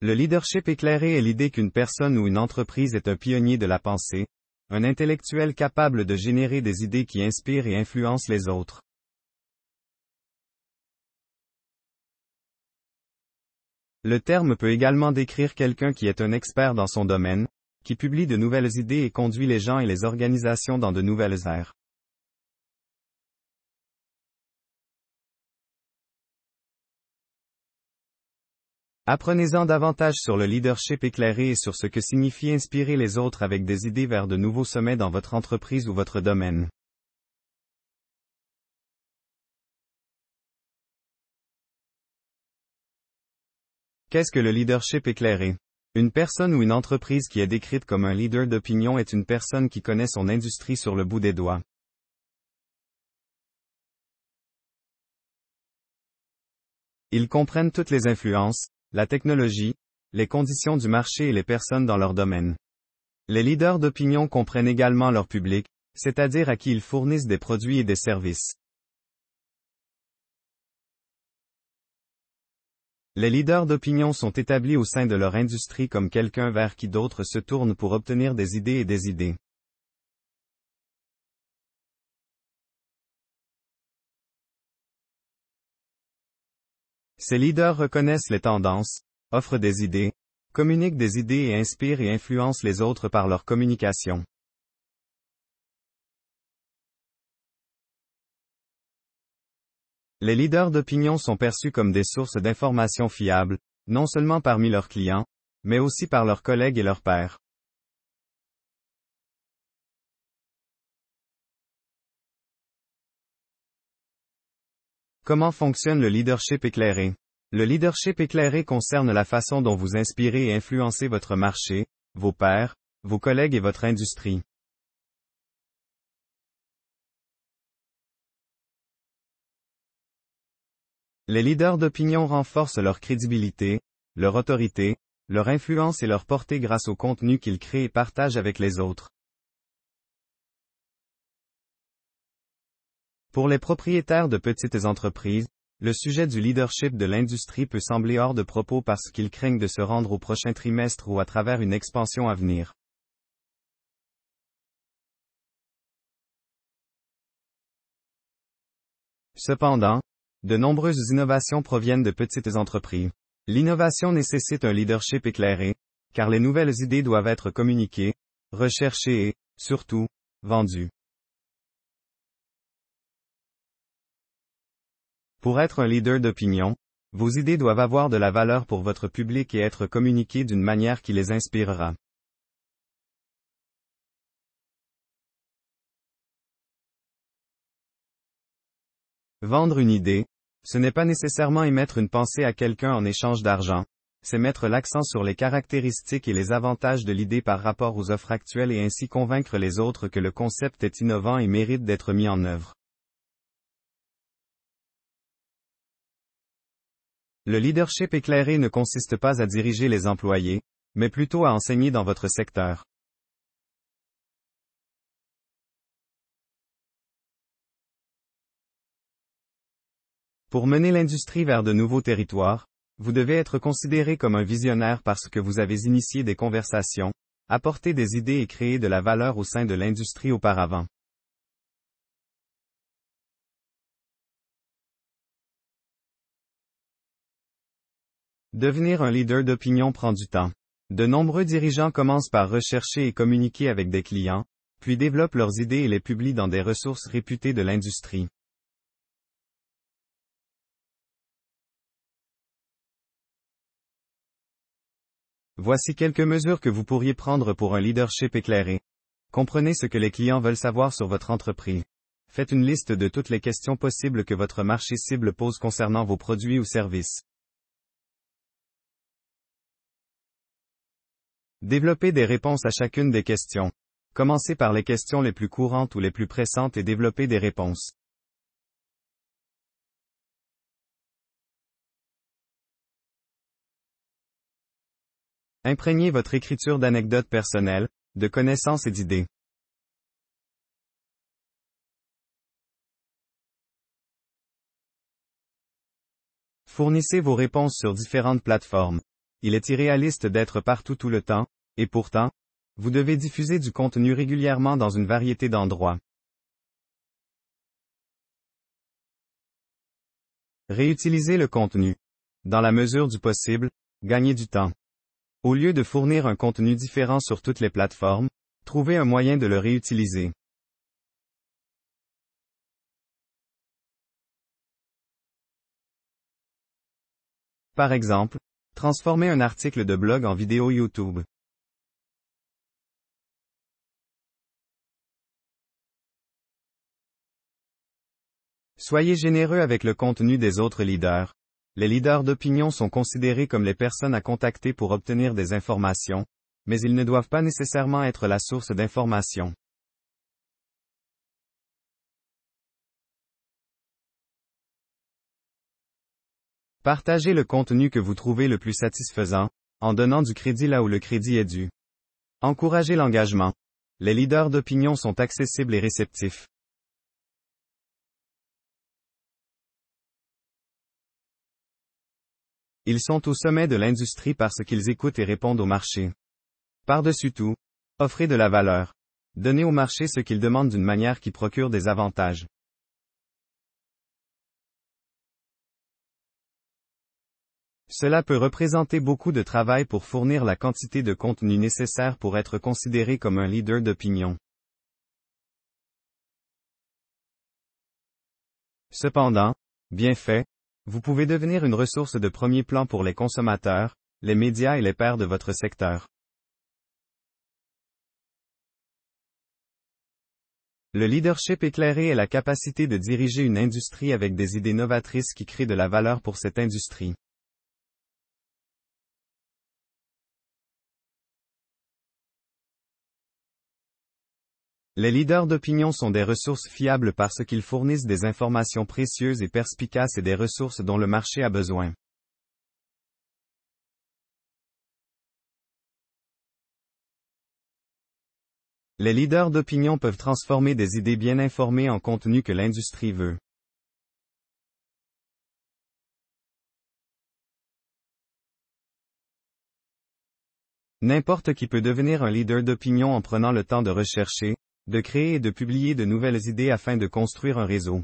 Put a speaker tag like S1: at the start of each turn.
S1: Le leadership éclairé est l'idée qu'une personne ou une entreprise est un pionnier de la pensée, un intellectuel capable de générer des idées qui inspirent et influencent les autres. Le terme peut également décrire quelqu'un qui est un expert dans son domaine, qui publie de nouvelles idées et conduit les gens et les organisations dans de nouvelles ères. Apprenez-en davantage sur le leadership éclairé et sur ce que signifie inspirer les autres avec des idées vers de nouveaux sommets dans votre entreprise ou votre domaine. Qu'est-ce que le leadership éclairé? Une personne ou une entreprise qui est décrite comme un leader d'opinion est une personne qui connaît son industrie sur le bout des doigts. Ils comprennent toutes les influences, la technologie, les conditions du marché et les personnes dans leur domaine. Les leaders d'opinion comprennent également leur public, c'est-à-dire à qui ils fournissent des produits et des services. Les leaders d'opinion sont établis au sein de leur industrie comme quelqu'un vers qui d'autres se tournent pour obtenir des idées et des idées. Ces leaders reconnaissent les tendances, offrent des idées, communiquent des idées et inspirent et influencent les autres par leur communication. Les leaders d'opinion sont perçus comme des sources d'informations fiables, non seulement parmi leurs clients, mais aussi par leurs collègues et leurs pairs. Comment fonctionne le leadership éclairé? Le leadership éclairé concerne la façon dont vous inspirez et influencez votre marché, vos pairs, vos collègues et votre industrie. Les leaders d'opinion renforcent leur crédibilité, leur autorité, leur influence et leur portée grâce au contenu qu'ils créent et partagent avec les autres. Pour les propriétaires de petites entreprises, le sujet du leadership de l'industrie peut sembler hors de propos parce qu'ils craignent de se rendre au prochain trimestre ou à travers une expansion à venir. Cependant, de nombreuses innovations proviennent de petites entreprises. L'innovation nécessite un leadership éclairé, car les nouvelles idées doivent être communiquées, recherchées et, surtout, vendues. Pour être un leader d'opinion, vos idées doivent avoir de la valeur pour votre public et être communiquées d'une manière qui les inspirera. Vendre une idée, ce n'est pas nécessairement émettre une pensée à quelqu'un en échange d'argent, c'est mettre l'accent sur les caractéristiques et les avantages de l'idée par rapport aux offres actuelles et ainsi convaincre les autres que le concept est innovant et mérite d'être mis en œuvre. Le leadership éclairé ne consiste pas à diriger les employés, mais plutôt à enseigner dans votre secteur. Pour mener l'industrie vers de nouveaux territoires, vous devez être considéré comme un visionnaire parce que vous avez initié des conversations, apporté des idées et créé de la valeur au sein de l'industrie auparavant. Devenir un leader d'opinion prend du temps. De nombreux dirigeants commencent par rechercher et communiquer avec des clients, puis développent leurs idées et les publient dans des ressources réputées de l'industrie. Voici quelques mesures que vous pourriez prendre pour un leadership éclairé. Comprenez ce que les clients veulent savoir sur votre entreprise. Faites une liste de toutes les questions possibles que votre marché cible pose concernant vos produits ou services. Développez des réponses à chacune des questions. Commencez par les questions les plus courantes ou les plus pressantes et développez des réponses. Imprégnez votre écriture d'anecdotes personnelles, de connaissances et d'idées. Fournissez vos réponses sur différentes plateformes. il est irréaliste d'être partout tout le temps, et pourtant, vous devez diffuser du contenu régulièrement dans une variété d'endroits. Réutiliser le contenu. Dans la mesure du possible, gagnez du temps. Au lieu de fournir un contenu différent sur toutes les plateformes, trouvez un moyen de le réutiliser. Par exemple, transformer un article de blog en vidéo YouTube. Soyez généreux avec le contenu des autres leaders. Les leaders d'opinion sont considérés comme les personnes à contacter pour obtenir des informations, mais ils ne doivent pas nécessairement être la source d'informations. Partagez le contenu que vous trouvez le plus satisfaisant, en donnant du crédit là où le crédit est dû. Encouragez l'engagement. Les leaders d'opinion sont accessibles et réceptifs. Ils sont au sommet de l'industrie parce qu'ils écoutent et répondent au marché. Par-dessus tout, offrez de la valeur. Donnez au marché ce qu'il demande d'une manière qui procure des avantages. Cela peut représenter beaucoup de travail pour fournir la quantité de contenu nécessaire pour être considéré comme un leader d'opinion. Cependant, bien fait, vous pouvez devenir une ressource de premier plan pour les consommateurs, les médias et les pairs de votre secteur. Le leadership éclairé est la capacité de diriger une industrie avec des idées novatrices qui créent de la valeur pour cette industrie. Les leaders d'opinion sont des ressources fiables parce qu'ils fournissent des informations précieuses et perspicaces et des ressources dont le marché a besoin. Les leaders d'opinion peuvent transformer des idées bien informées en contenu que l'industrie veut. N'importe qui peut devenir un leader d'opinion en prenant le temps de rechercher, de créer et de publier de nouvelles idées afin de construire un réseau.